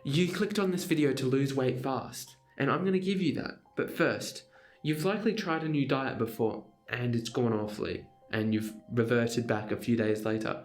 You clicked on this video to lose weight fast, and I'm going to give you that. But first, you've likely tried a new diet before, and it's gone awfully, and you've reverted back a few days later.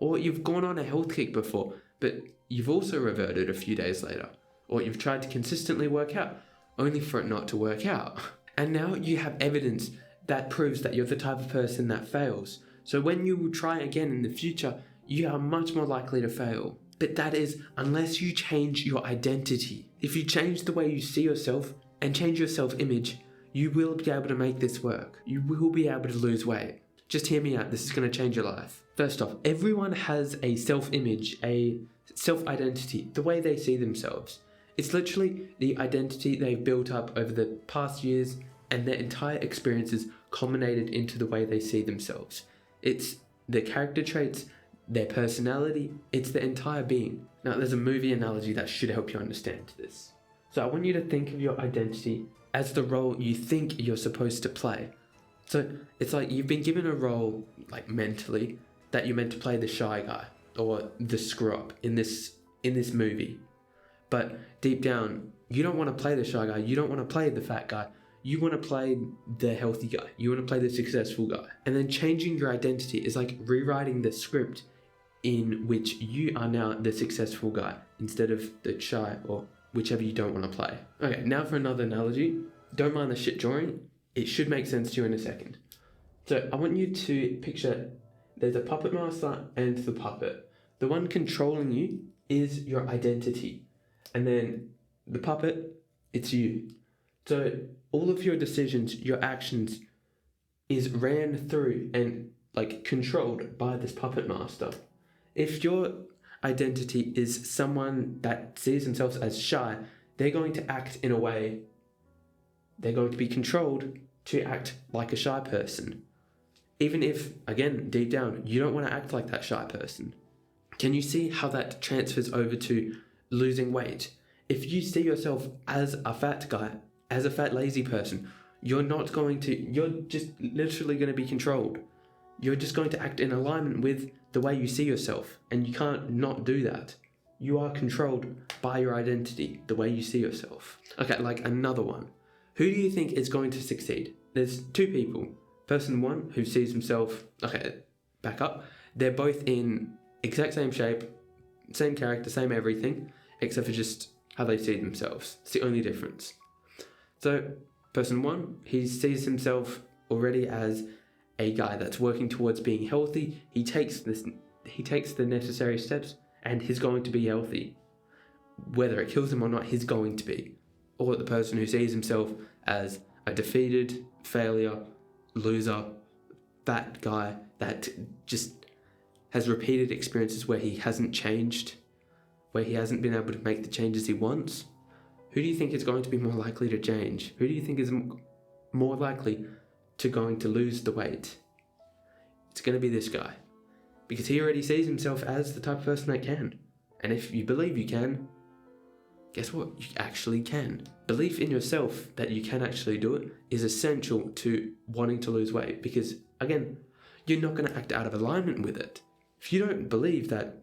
Or you've gone on a health kick before, but you've also reverted a few days later. Or you've tried to consistently work out, only for it not to work out. And now you have evidence that proves that you're the type of person that fails. So when you will try again in the future, you are much more likely to fail. But that is unless you change your identity. If you change the way you see yourself and change your self-image, you will be able to make this work. You will be able to lose weight. Just hear me out, this is going to change your life. First off, everyone has a self-image, a self-identity, the way they see themselves. It's literally the identity they've built up over the past years, and their entire experiences culminated into the way they see themselves. It's their character traits, their personality, it's their entire being. Now, there's a movie analogy that should help you understand this. So I want you to think of your identity as the role you think you're supposed to play. So it's like you've been given a role, like mentally, that you're meant to play the shy guy or the screw up in this movie. But deep down, you don't want to play the shy guy, you don't want to play the fat guy, you want to play the healthy guy, you want to play the successful guy. And then changing your identity is like rewriting the script in which you are now the successful guy instead of the shy or whichever you don't want to play. Okay, now for another analogy. Don't mind the shit drawing. It should make sense to you in a second. So I want you to picture there's a puppet master and the puppet. The one controlling you is your identity. And then the puppet, it's you. So all of your decisions, your actions is ran through and like controlled by this puppet master. If your identity is someone that sees themselves as shy, they're going to act in a way, they're going to be controlled to act like a shy person. Even if, again, deep down, you don't want to act like that shy person. Can you see how that transfers over to losing weight? If you see yourself as a fat guy, as a fat lazy person, you're just literally going to be controlled. You're just going to act in alignment with the way you see yourself, and you can't not do that. You are controlled by your identity, the way you see yourself. Okay, like another one. Who do you think is going to succeed? There's two people. Person one who sees himself, okay, back up. They're both in exact same shape, same character, same everything, except for just how they see themselves. It's the only difference. So, person one, he sees himself already as a guy that's working towards being healthy. He takes the necessary steps, and he's going to be healthy. Whether it kills him or not, he's going to be. Or the person who sees himself as a defeated, failure, loser, fat guy that just has repeated experiences where he hasn't changed, where he hasn't been able to make the changes he wants. Who do you think is going to be more likely to change? Who do you think is more likely to going to lose the weight? It's going to be this guy, because he already sees himself as the type of person that can. And if you believe you can, guess what? You actually can. Belief in yourself that you can actually do it is essential to wanting to lose weight, because again, you're not going to act out of alignment with it. If you don't believe that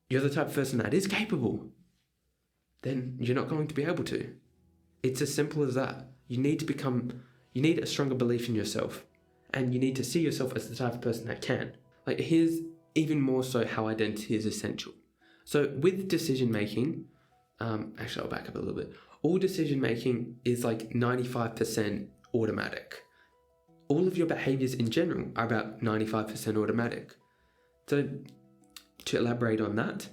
you're the type of person that is capable, then you're not going to be able to. It's as simple as that. You need a stronger belief in yourself, and you need to see yourself as the type of person that can. Like, here's even more so how identity is essential. So with decision making, actually I'll back up a little bit. All decision making is like 95% automatic. All of your behaviors in general are about 95% automatic. So to elaborate on that,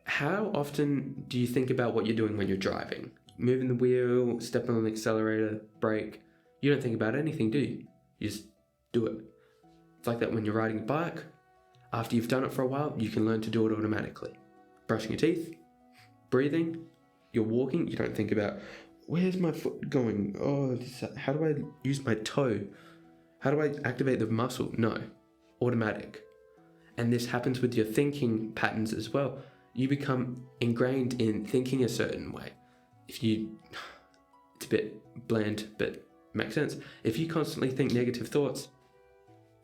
how often do you think about what you're doing when you're driving? Moving the wheel, stepping on the accelerator, brake. You don't think about anything, do you? You just do it. It's like that when you're riding a bike. After you've done it for a while, you can learn to do it automatically. Brushing your teeth, breathing, you're walking, you don't think about, where's my foot going? Oh, how do I use my toe? How do I activate the muscle? No, automatic. And this happens with your thinking patterns as well. You become ingrained in thinking a certain way. It's a bit bland, but makes sense. If you constantly think negative thoughts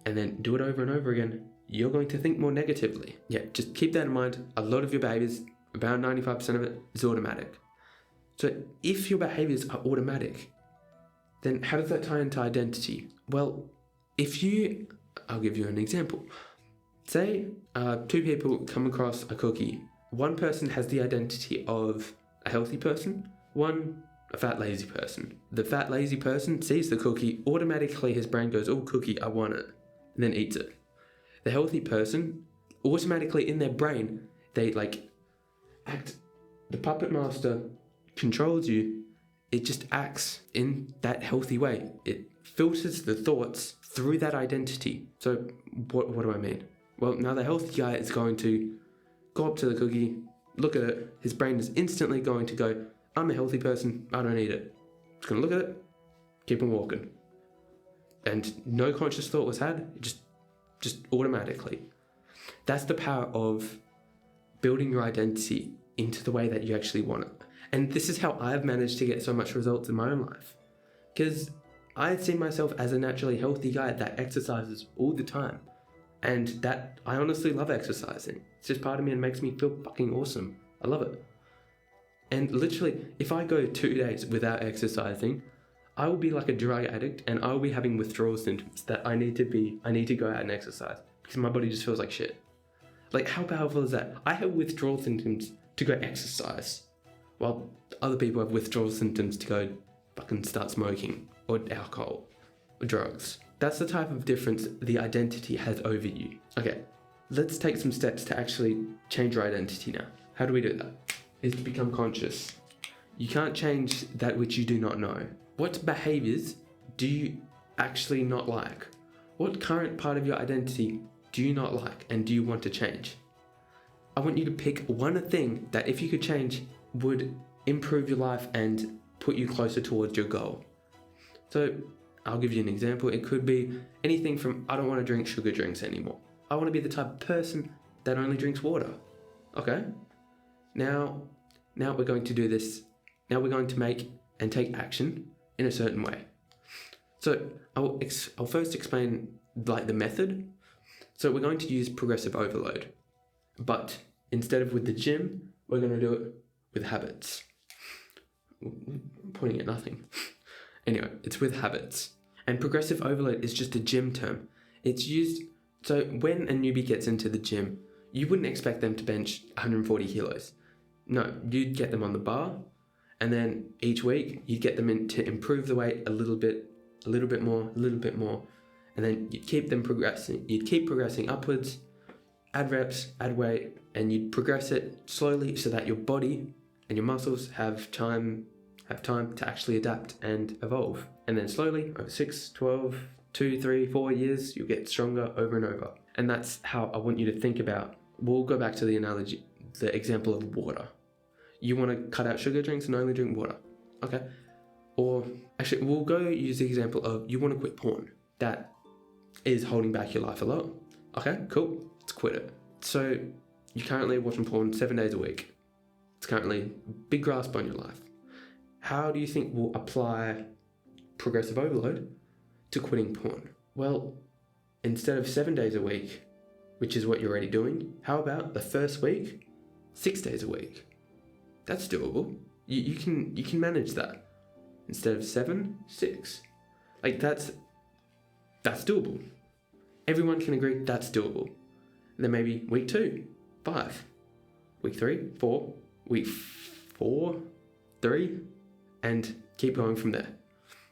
and then do it over and over again, you're going to think more negatively. Yeah, just keep that in mind. A lot of your behaviors about 95% of it is automatic. So if your behaviors are automatic, then how does that tie into identity? Well, I'll give you an example. Say two people come across a cookie. One person has the identity of a healthy person, one a fat lazy person. The fat lazy person sees the cookie, automatically his brain goes, oh, cookie, I want it, and then eats it. The healthy person, automatically in their brain, they act, the puppet master controls you. It just acts in that healthy way. It filters the thoughts through that identity. So what do I mean? Well, now the healthy guy is going to go up to the cookie, look at it, his brain is instantly going to go, I'm a healthy person, I don't eat it. Just gonna look at it, keep on walking. And no conscious thought was had, just automatically. That's the power of building your identity into the way that you actually want it. And this is how I've managed to get so much results in my own life. Because I see myself as a naturally healthy guy that exercises all the time. And that I honestly love exercising. It's just part of me and makes me feel fucking awesome. I love it. And literally, if I go 2 days without exercising, I will be like a drug addict and I will be having withdrawal symptoms that I need to go out and exercise because my body just feels like shit. Like, how powerful is that? I have withdrawal symptoms to go exercise, while other people have withdrawal symptoms to go fucking start smoking or alcohol or drugs. That's the type of difference the identity has over you. Okay, let's take some steps to actually change your identity now. How do we do that? Is to become conscious. You can't change that which you do not know. What behaviors do you actually not like? What current part of your identity do you not like and do you want to change? I want you to pick one thing that if you could change would improve your life and put you closer towards your goal. So I'll give you an example. It could be anything from I don't want to drink sugar drinks anymore. I want to be the type of person that only drinks water. Okay? Now we're going to do this. Now we're going to make and take action in a certain way. So I'll first explain the method. So we're going to use progressive overload, but instead of with the gym, we're going to do it with habits. I'm pointing at nothing. Anyway, it's with habits. And progressive overload is just a gym term. It's used, so when a newbie gets into the gym, you wouldn't expect them to bench 140 kilos. No, you'd get them on the bar, and then each week you'd get them in to improve the weight a little bit more, and then you'd keep them progressing. You'd keep progressing upwards, add reps, add weight, and you'd progress it slowly so that your body and your muscles have time to actually adapt and evolve. And then slowly, over 6, 12, 2, 3, 4 years, you'll get stronger over and over. And that's how I want you to think about. We'll go back to the analogy, the example of water. You want to cut out sugar drinks and only drink water. Okay. Or actually, we'll go use the example of you want to quit porn. That is holding back your life a lot. Okay, cool. Let's quit it. So you're currently watching porn 7 days a week. It's currently a big grasp on your life. How do you think we'll apply progressive overload to quitting porn? Well, instead of 7 days a week, which is what you're already doing, how about the first week, 6 days a week? That's doable. You can manage that. Instead of 7, 6. That's doable. Everyone can agree that's doable. And then maybe week 2, 5. Week 3, 4. Week 4, 3. And keep going from there.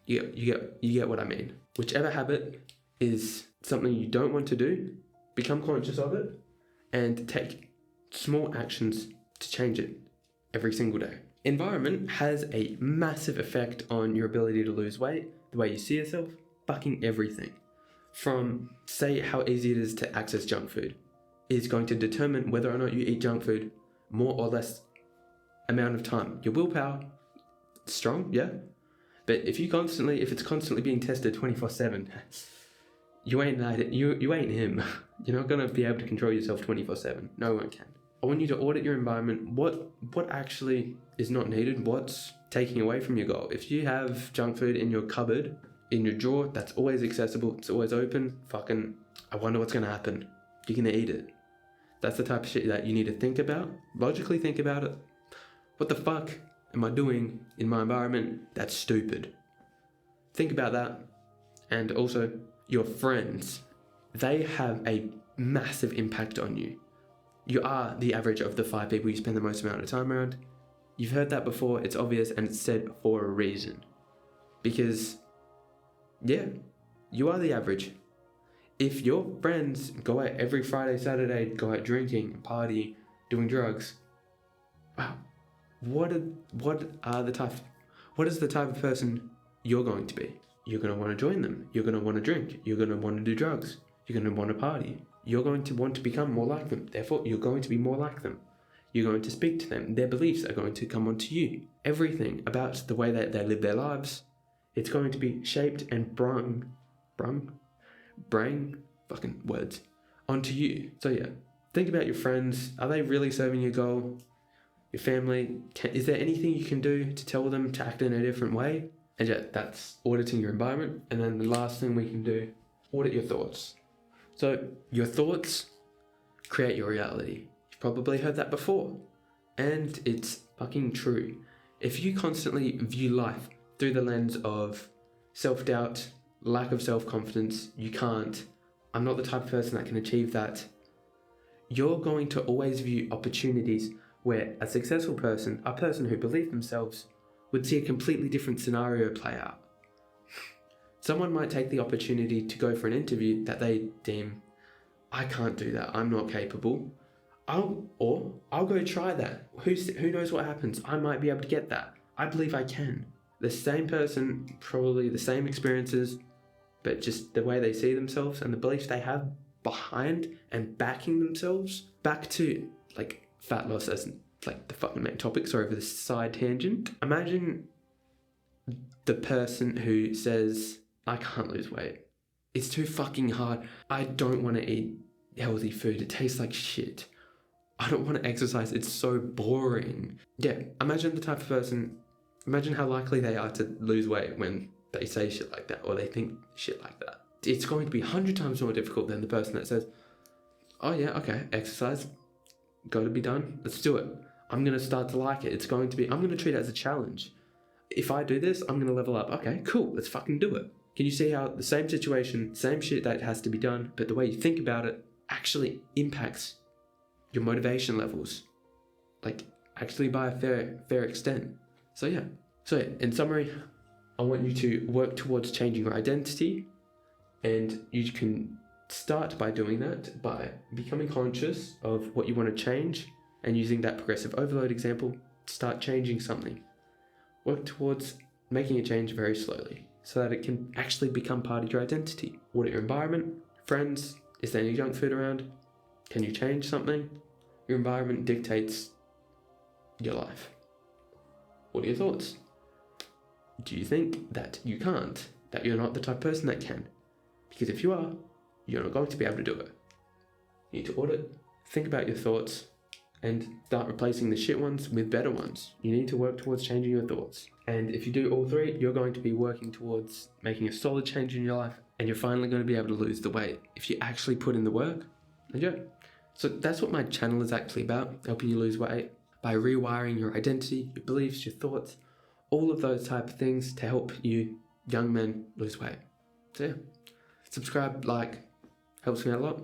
You get what I mean. Whichever habit is something you don't want to do, become conscious of it and take small actions to change it every single day. Environment has a massive effect on your ability to lose weight, the way you see yourself, fucking everything. From, say, how easy it is to access junk food is going to determine whether or not you eat junk food more or less amount of time. Your willpower, strong, yeah? But if it's constantly being tested 24/7, you ain't him. You're not gonna be able to control yourself 24/7. No one can. I want you to audit your environment. What actually is not needed? What's taking away from your goal? If you have junk food in your cupboard, in your drawer, that's always accessible, it's always open, I wonder what's gonna happen. You're gonna eat it. That's the type of shit that you need to think about, logically think about it. What the fuck am I doing in my environment? That's stupid. Think about that. And also, your friends, they have a massive impact on you. You are the average of the 5 people you spend the most amount of time around. You've heard that before, it's obvious, and it's said for a reason. Because, yeah, you are the average. If your friends go out every Friday, Saturday, go out drinking, party, doing drugs, wow, what is the type of person you're going to be? You're going to want to join them. You're going to want to drink. You're going to want to do drugs. You're going to want to party. You're going to want to become more like them. Therefore, you're going to be more like them. You're going to speak to them. Their beliefs are going to come onto you. Everything about the way that they live their lives, it's going to be shaped and brain fucking words onto you. So yeah, think about your friends. Are they really serving your goal? Your family, is there anything you can do to tell them to act in a different way? And yeah, that's auditing your environment. And then the last thing we can do, audit your thoughts. So your thoughts create your reality. You've probably heard that before. And it's fucking true. If you constantly view life through the lens of self-doubt, lack of self-confidence, you can't, I'm not the type of person that can achieve that, you're going to always view opportunities where a successful person, a person who believes themselves, would see a completely different scenario play out. Someone might take the opportunity to go for an interview that they deem, I can't do that, I'm not capable. I'll go try that. Who knows what happens? I might be able to get that. I believe I can. The same person, probably the same experiences, but just the way they see themselves and the beliefs they have behind and backing themselves. Back to like fat loss as like the fucking main topic, sorry for the side tangent. Imagine the person who says, I can't lose weight. It's too fucking hard. I don't want to eat healthy food. It tastes like shit. I don't want to exercise. It's so boring. Yeah, imagine the type of person, imagine how likely they are to lose weight when they say shit like that or they think shit like that. It's going to be 100 times more difficult than the person that says, oh yeah, okay, exercise, got to be done, let's do it. I'm going to start to like it. I'm going to treat it as a challenge. If I do this, I'm going to level up. Okay, cool, let's fucking do it. Can you see how the same situation, same shit that has to be done, but the way you think about it actually impacts your motivation levels, like actually by a fair extent. So yeah, in summary, I want you to work towards changing your identity, and you can start by doing that by becoming conscious of what you want to change and using that progressive overload example to start changing something. Work towards making a change very slowly so that it can actually become part of your identity. Audit your environment, friends, is there any junk food around? Can you change something? Your environment dictates your life. What are your thoughts? Do you think that you can't? That you're not the type of person that can? Because if you are, you're not going to be able to do it. You need to audit, think about your thoughts, and start replacing the shit ones with better ones. You need to work towards changing your thoughts. And if you do all three, you're going to be working towards making a solid change in your life, and you're finally going to be able to lose the weight if you actually put in the work. And yeah. So that's what my channel is actually about, helping you lose weight by rewiring your identity, your beliefs, your thoughts, all of those type of things to help you young men lose weight. So yeah, subscribe, like, helps me out a lot.